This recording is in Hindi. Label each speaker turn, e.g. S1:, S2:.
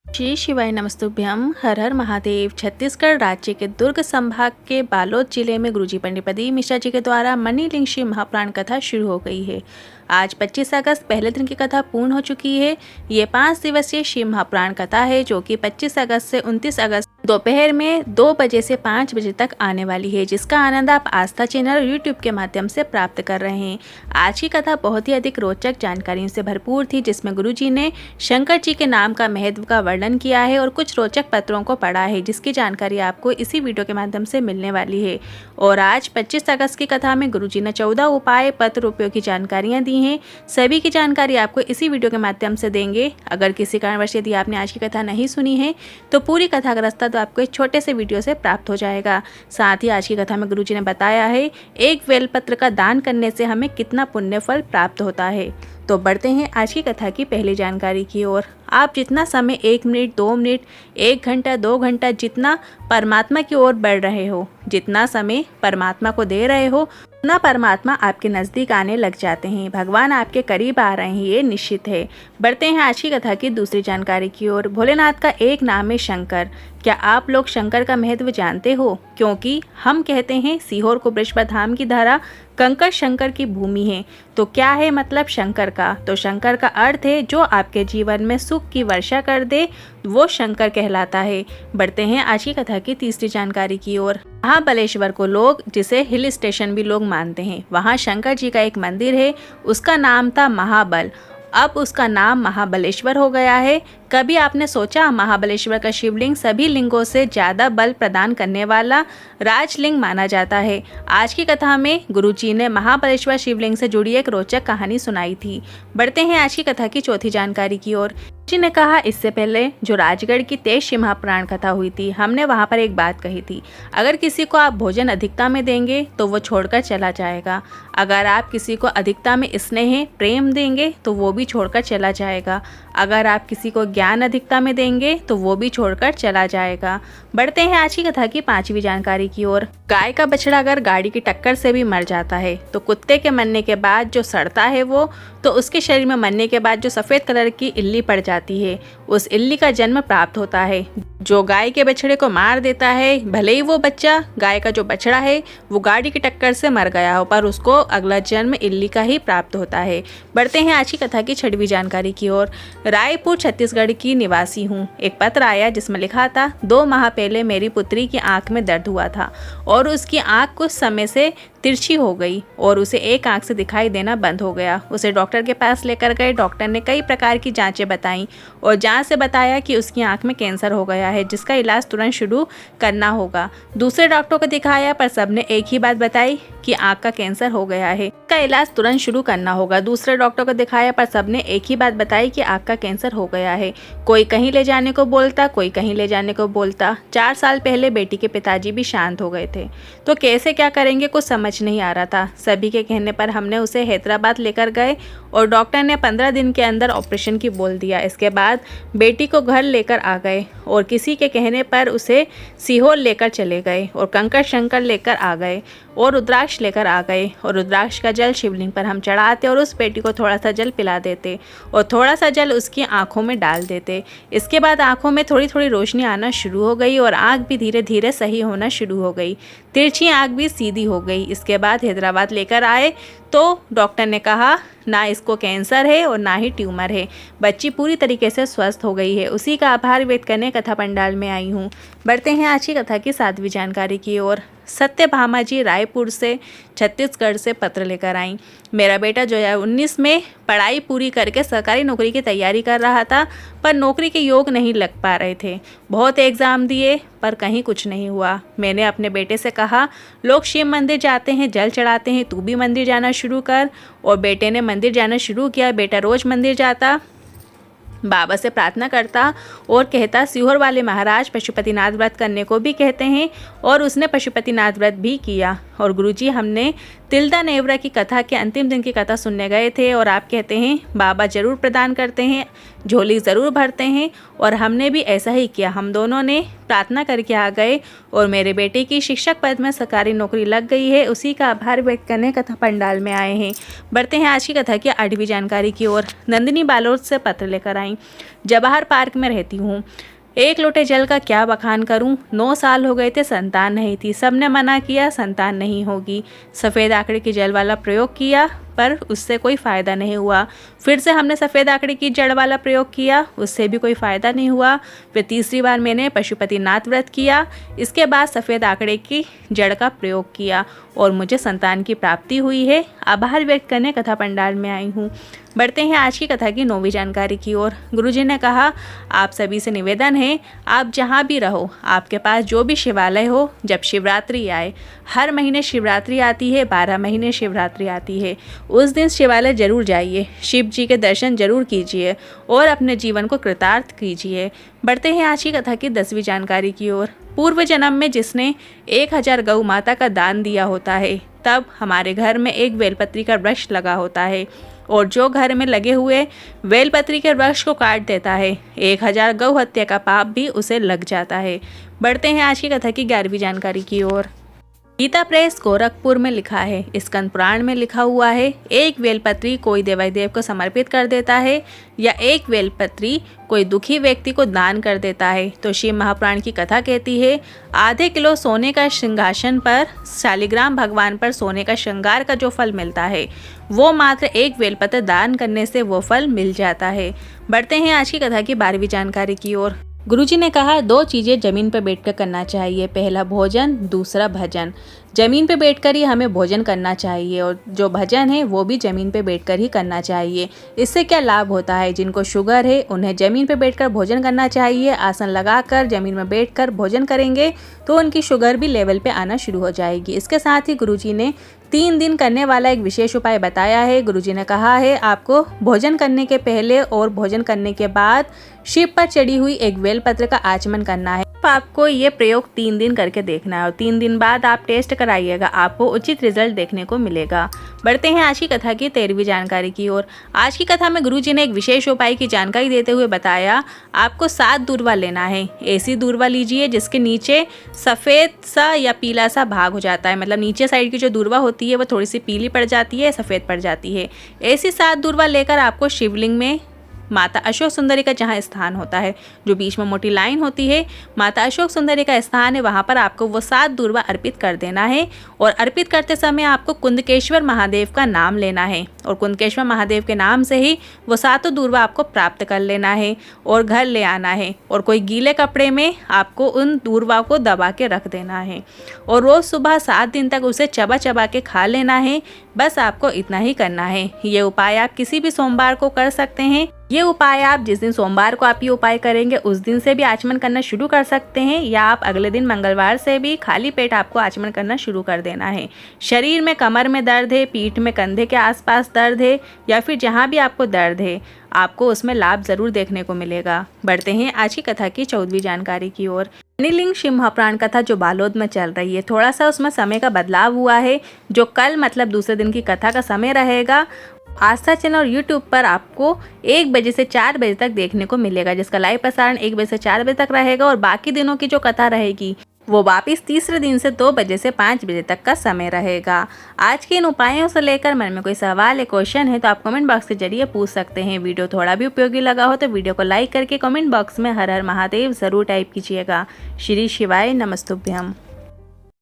S1: श्री शिवाय नमस्तुभ्यम। हर हर महादेव। छत्तीसगढ़ राज्य के दुर्ग संभाग के बालोद जिले में गुरुजी पंडित प्रदीप मिश्रा जी के द्वारा मणिलिंग शिव महाप्राण कथा शुरू हो गई है। आज 25 अगस्त पहले दिन की कथा पूर्ण हो चुकी है। ये 5 दिवसीय शिव महाप्राण कथा है जो कि 25 अगस्त से 29 अगस्त दोपहर में 2 बजे से 5 बजे तक आने वाली है, जिसका आनंद आप आस्था चैनल और यूट्यूब के माध्यम से प्राप्त कर रहे हैं। आज की कथा बहुत ही अधिक रोचक जानकारियों से भरपूर थी, जिसमें गुरुजी ने शंकर जी के नाम का महत्व का वर्णन किया है और कुछ रोचक पत्रों को पढ़ा है, जिसकी जानकारी आपको इसी वीडियो के माध्यम से मिलने वाली है। और आज 25 अगस्त की कथा में गुरुजी ने 14 उपाय पत्र उपयोगी जानकारियां दी हैं। सभी की जानकारी आपको इसी वीडियो के माध्यम से देंगे। अगर किसी कारणवश यदि आपने आज की कथा नहीं सुनी है तो पूरी कथा का रास्ता तो आपको एक छोटे से वीडियो से प्राप्त हो जाएगा। साथ ही आज की कथा में गुरुजी ने बताया है एक बेलपत्र का दान करने से हमें कितना पुण्य फल प्राप्त होता है। तो बढ़ते हैं आज की कथा की पहली जानकारी की ओर। आप जितना समय 1 मिनट, 2 मिनट, 1 घंटा, 2 घंटा जितना परमात्मा की ओर बढ़ रहे हो, जितना समय परमात्मा को दे रहे हो, उतना परमात्मा आपके नज़दीक आने लग जाते हैं। भगवान आपके करीब आ रहे हैं, ये निश्चित है। बढ़ते हैं आज की कथा की दूसरी जानकारी की ओर। भोलेनाथ का एक नाम है शंकर। क्या आप लोग शंकर का महत्व जानते हो? क्योंकि हम कहते हैं सीहोर को बृहस्पतिधाम की धरा कंकर शंकर की भूमि है। तो क्या है मतलब शंकर का? तो शंकर का अर्थ है जो आपके जीवन में सुख की वर्षा कर दे, वो शंकर कहलाता है। बढ़ते हैं आज की कथा की तीसरी जानकारी की ओर। महाबलेश्वर को लोग, जिसे हिल स्टेशन भी लोग मानते हैं, वहाँ शंकर जी का एक मंदिर है। उसका नाम था महाबल, अब उसका नाम महाबलेश्वर हो गया है। कभी आपने सोचा महाबलेश्वर का शिवलिंग सभी लिंगों से ज़्यादा बल प्रदान करने वाला राजलिंग माना जाता है। आज की कथा में गुरुजी ने महाबलेश्वर शिवलिंग से जुड़ी एक रोचक कहानी सुनाई थी। बढ़ते हैं आज की कथा की चौथी जानकारी की ओर। जी ने कहा इससे पहले जो राजगढ़ की 23 शिव महाप्राण कथा हुई थी, हमने वहाँ पर एक बात कही थी, अगर किसी को आप भोजन अधिकता में देंगे तो वो छोड़कर चला जाएगा। अगर आप किसी को अधिकता में स्नेह प्रेम देंगे तो वो भी छोड़कर चला जाएगा। अगर आप किसी को ज्ञान अधिकता में देंगे तो वो भी छोड़कर चला जाएगा। बढ़ते हैं आज की कथा की 5वीं जानकारी की ओर। गाय का बछड़ा अगर गाड़ी की टक्कर से भी मर जाता है तो कुत्ते के मरने के बाद जो सड़ता है वो, तो उसके शरीर में मरने के बाद जो सफ़ेद कलर की इल्ली पड़ जाती है, उस इल्ली का जन्म प्राप्त होता है। जो गाय के बछड़े को मार देता है, भले ही वो बच्चा गाय का जो बछड़ा है वो गाड़ी की टक्कर से मर गया हो, पर उसको अगला जन्म इल्ली का ही प्राप्त होता है। बढ़ते हैं आज की कथा की 6वीं जानकारी की ओर। रायपुर छत्तीसगढ़ की निवासी हूँ। एक पत्र आया जिसमें लिखा था 2 माह पहले मेरी पुत्री की आंख में दर्द हुआ था और उसकी आंख कुछ समय से तिरछी हो गई और उसे एक आंख से दिखाई देना बंद हो गया। उसे डॉक्टर के पास लेकर गए। डॉक्टर ने कई प्रकार की जांचें बताईं और जांच से बताया कि उसकी आंख में कैंसर हो गया है, जिसका इलाज तुरंत शुरू करना होगा। दूसरे डॉक्टरों को दिखाया पर सबने एक ही बात बताई कि आंख का कैंसर हो गया है, इसका इलाज तुरंत शुरू करना होगा। दूसरे डॉक्टर को दिखाया पर सबने एक ही बात बताई कि आंख का कैंसर हो गया है। कोई कहीं ले जाने को बोलता, कोई कहीं ले जाने को बोलता। 4 साल पहले बेटी के पिताजी भी शांत हो गए थे, तो कैसे क्या करेंगे कुछ समझ नहीं आ रहा था। सभी के कहने पर हमने उसे हैदराबाद लेकर गए और डॉक्टर ने 15 दिन के अंदर ऑपरेशन की बोल दिया। इसके बाद बेटी को घर लेकर आ गए और किसी के कहने पर उसे सीहोर लेकर चले गए और कंकर शंकर लेकर आ गए और रुद्राक्ष लेकर आ गए और रुद्राक्ष का जल शिवलिंग पर हम चढ़ाते और उस बेटी को थोड़ा सा जल पिला देते और थोड़ा सा जल उसकी आंखों में डाल देते। इसके बाद आंखों में थोड़ी थोड़ी रोशनी आना शुरू हो गई और आंख भी धीरे धीरे सही होना शुरू हो गई। तिरछी आंख भी सीधी हो गई। इसके बाद हैदराबाद लेकर आए तो डॉक्टर ने कहा ना इसको कैंसर है और ना ही ट्यूमर है। बच्ची पूरी तरीके से स्वस्थ हो गई है। उसी का आभार व्यक्त करने कथा पंडाल में आई हूँ। बढ़ते हैं आज की कथा की 7वीं जानकारी की ओर। सत्यभामा जी रायपुर से छत्तीसगढ़ से पत्र लेकर आई। मेरा बेटा 2019 में पढ़ाई पूरी करके सरकारी नौकरी की तैयारी कर रहा था, पर नौकरी के योग नहीं लग पा रहे थे। बहुत एग्ज़ाम दिए पर कहीं कुछ नहीं हुआ। मैंने अपने बेटे से कहा लोग शिव मंदिर जाते हैं, जल चढ़ाते हैं, तू भी मंदिर जाना शुरू कर। और बेटे ने मंदिर जाना शुरू किया। बेटा रोज़ मंदिर जाता, बाबा से प्रार्थना करता और कहता सीहोर वाले महाराज पशुपतिनाथ व्रत करने को भी कहते हैं, और उसने पशुपतिनाथ व्रत भी किया। और गुरुजी हमने तिल्दा नेवरा की कथा के अंतिम दिन की कथा सुनने गए थे और आप कहते हैं बाबा ज़रूर प्रदान करते हैं, झोली ज़रूर भरते हैं और हमने भी ऐसा ही किया। हम दोनों ने प्रार्थना करके आ गए और मेरे बेटे की शिक्षक पद में सरकारी नौकरी लग गई है। उसी का आभार व्यक्त करने कथा पंडाल में आए हैं। बढ़ते हैं आज की कथा की 8वीं जानकारी की ओर। नंदिनी बालोद से पत्र लेकर आई। जवाहर पार्क में रहती हूँ। एक लोटे जल का क्या बखान करूं। 9 साल हो गए थे, संतान नहीं थी। सबने मना किया, संतान नहीं होगी। सफ़ेद आकड़े की जल वाला प्रयोग किया पर उससे कोई फ़ायदा नहीं हुआ। फिर से हमने सफ़ेद आकड़े की जड़ वाला प्रयोग किया, उससे भी कोई फ़ायदा नहीं हुआ। फिर तीसरी बार मैंने पशुपतिनाथ व्रत किया। इसके बाद सफ़ेद आकड़े की जड़ का प्रयोग किया और मुझे संतान की प्राप्ति हुई है। आभार व्यक्त करने कथा पंडाल में आई हूँ। बढ़ते हैं आज की कथा की 9वीं जानकारी की ओर। गुरुजी ने कहा, आप सभी से निवेदन है, आप जहाँ भी रहो, आपके पास जो भी शिवालय हो, जब शिवरात्रि आए, हर महीने शिवरात्रि आती है, 12 महीने शिवरात्रि आती है, उस दिन शिवालय जरूर जाइए, शिव जी के दर्शन जरूर कीजिए और अपने जीवन को कृतार्थ कीजिए। बढ़ते हैं आज की कथा की 10वीं जानकारी की ओर। पूर्व जन्म में जिसने 1000 गौ माता का दान दिया होता है, तब हमारे घर में एक बेलपत्री का वृक्ष लगा होता है और जो घर में लगे हुए बेलपत्री के वृक्ष को काट देता है, 1000 गौ हत्या का पाप भी उसे लग जाता है। बढ़ते हैं आज की कथा की 11वीं जानकारी की ओर। गीता प्रेस गोरखपुर में लिखा है, स्कंद पुराण में लिखा हुआ है, एक बेलपत्री कोई देवादेव को समर्पित कर देता है या एक बेलपत्री कोई दुखी व्यक्ति को दान कर देता है तो शिव महापुराण की कथा कहती है, आधे किलो सोने का सिंहासन पर शालिग्राम भगवान पर सोने का श्रृंगार का जो फल मिलता है, वो मात्र एक बेलपत्र दान करने से वो फल मिल जाता है। बढ़ते हैं आज की कथा की 12वीं जानकारी की ओर। गुरुजी ने कहा, 2 चीज़ें ज़मीन पर बैठकर करना चाहिए, पहला भोजन, दूसरा भजन। ज़मीन पे बैठकर ही हमें भोजन करना चाहिए और जो भजन है वो भी ज़मीन पे बैठकर ही करना चाहिए। इससे क्या लाभ होता है, जिनको शुगर है उन्हें ज़मीन पे बैठकर भोजन करना चाहिए। आसन लगाकर ज़मीन में बैठकर भोजन करेंगे तो उनकी शुगर भी लेवल पे आना शुरू हो जाएगी। इसके साथ ही गुरुजी ने 3 दिन करने वाला एक विशेष उपाय बताया है। गुरुजी ने कहा है, आपको भोजन करने के पहले और भोजन करने के बाद शिव पर चढ़ी हुई एक बेलपत्र का आचमन करना है। आपको ये प्रयोग 3 दिन करके देखना है और 3 दिन बाद आप टेस्ट कराइएगा, आपको उचित रिजल्ट देखने को मिलेगा। बढ़ते हैं आज की कथा की 13वीं जानकारी की ओर। आज की कथा में गुरुजी ने एक विशेष उपाय की जानकारी देते हुए बताया, आपको 7 दूर्वा लेना है। ऐसी दूर्वा लीजिए जिसके नीचे सफ़ेद सा या पीला सा भाग हो जाता है, मतलब नीचे साइड की जो दूर्वा होती है वो थोड़ी सी पीली पड़ जाती है, सफ़ेद पड़ जाती है। ऐसी 7 दूर्वा लेकर आपको शिवलिंग में माता अशोक सुंदरी का जहाँ स्थान होता है, जो बीच में मोटी लाइन होती है, माता अशोक सुंदरी का स्थान है, वहाँ पर आपको वो 7 दूर्वा अर्पित कर देना है। और अर्पित करते समय आपको कुंदकेश्वर महादेव का नाम लेना है और कुंदकेश्वर महादेव के नाम से ही वो 7 दूर्वा आपको प्राप्त कर लेना है और घर ले आना है और कोई गीले कपड़े में आपको उन दूर्वा को दबा के रख देना है और रोज़ सुबह 7 दिन तक उसे चबा चबा के खा लेना है। बस आपको इतना ही करना है। ये उपाय आप किसी भी सोमवार को कर सकते हैं। ये उपाय आप जिस दिन सोमवार को आप ये उपाय करेंगे उस दिन से भी आचमन करना शुरू कर सकते हैं या आप अगले दिन मंगलवार से भी खाली पेट आपको आचमन करना शुरू कर देना है। शरीर में कमर में दर्द है, पीठ में कंधे के आसपास दर्द है या फिर जहाँ भी आपको दर्द है, आपको उसमें लाभ ज़रूर देखने को मिलेगा। बढ़ते हैं आज की कथा की 14वीं जानकारी की ओर। मणिलिंग शिव महापुराण कथा जो बालोद में चल रही है, थोड़ा सा उसमें समय का बदलाव हुआ है। जो कल मतलब दूसरे दिन की कथा का समय रहेगा, आस्था चैनल और यूट्यूब पर आपको 1 बजे से 4 बजे तक देखने को मिलेगा, जिसका लाइव प्रसारण 1 बजे से 4 बजे तक रहेगा और बाकी दिनों की जो कथा रहेगी वो वापस तीसरे दिन से 2 बजे से 5 बजे तक का समय रहेगा। आज के इन उपायों से लेकर मन में कोई सवाल या क्वेश्चन है तो आप कमेंट बॉक्स के जरिए पूछ सकते हैं। वीडियो थोड़ा भी उपयोगी लगा हो तो वीडियो को लाइक करके कमेंट बॉक्स में हर हर महादेव ज़रूर टाइप कीजिएगा। श्री शिवाय नमस्तुभ्यम।